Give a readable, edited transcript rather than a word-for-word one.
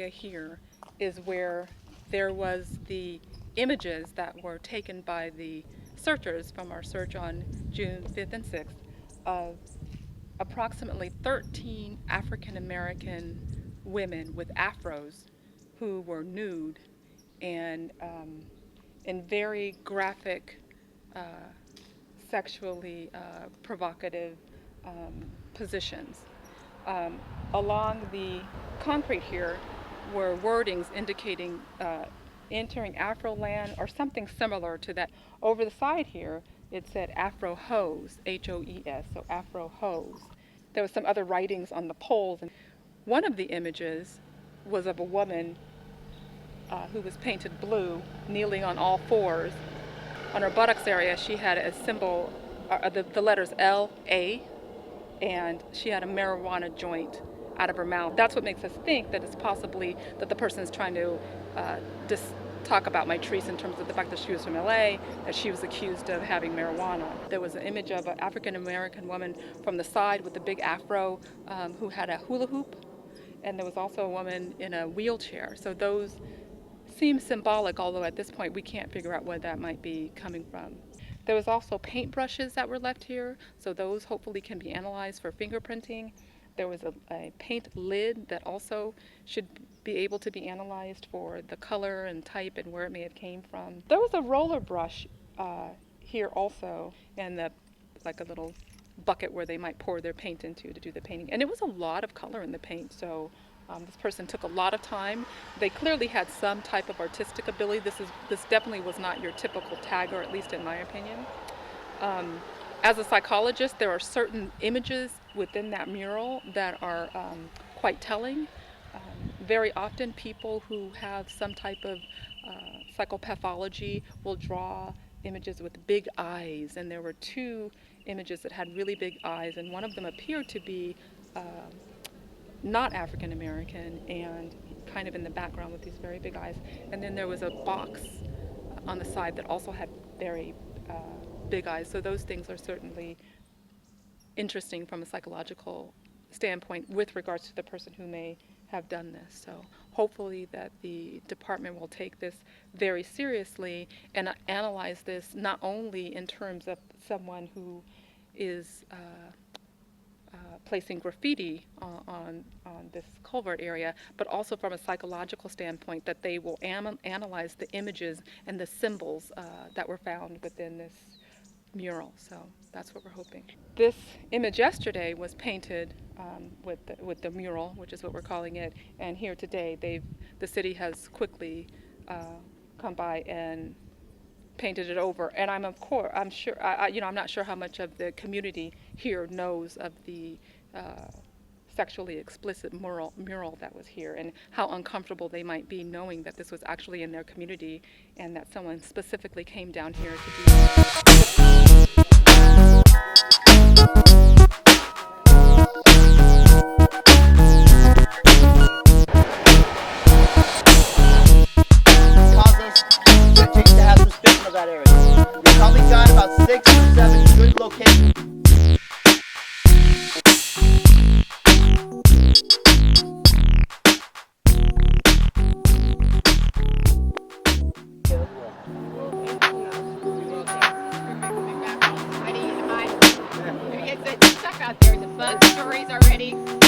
here is where there was the images that were taken by the searchers from our search on June 5th and 6th of approximately 13 African American women with afros who were nude and in very graphic, sexually provocative positions. Along the concrete here were wordings indicating entering Afro land or something similar to that. Over the side here, it said Afro Hoes, H-O-E-S, so Afro Hoes. There was some other writings on the poles. And one of the images was of a woman who was painted blue, kneeling on all fours. On her buttocks area, she had a symbol, the letters L-A, and she had a marijuana joint out of her mouth. That's what makes us think that it's possibly that the person is trying to talk about Mitrice in terms of the fact that she was from LA, that she was accused of having marijuana. There was an image of an African American woman from the side with a big afro who had a hula hoop, and there was also a woman in a wheelchair. So those seem symbolic, although at this point we can't figure out where that might be coming from. There was also paintbrushes that were left here, so those hopefully can be analyzed for fingerprinting. There was a paint lid that also should be able to be analyzed for the color and type and where it may have came from. There was a roller brush here also, and like a little bucket where they might pour their paint into to do the painting. And it was a lot of color in the paint, so this person took a lot of time. They clearly had some type of artistic ability. This definitely was not your typical tagger, at least in my opinion. As a psychologist, there are certain images within that mural that are quite telling. Very often people who have some type of psychopathology will draw images with big eyes, and there were two images that had really big eyes, and one of them appeared to be not African American and kind of in the background with these very big eyes. And then there was a box on the side that also had very big eyes. So those things are certainly interesting from a psychological standpoint with regards to the person who may have done this. So hopefully that the department will take this very seriously and analyze this not only in terms of someone who is placing graffiti on this culvert area, but also from a psychological standpoint, that they will analyze the images and the symbols that were found within this mural. So that's what we're hoping. This image yesterday was painted with the mural, which is what we're calling it, and here today the city has quickly come by and painted it over. And I'm not sure how much of the community here knows of the sexually explicit mural that was here, and how uncomfortable they might be knowing that this was actually in their community and that someone specifically came down here to do that. That area. We probably got about 6 or 7 good locations. Stuff out there. The bug stories already.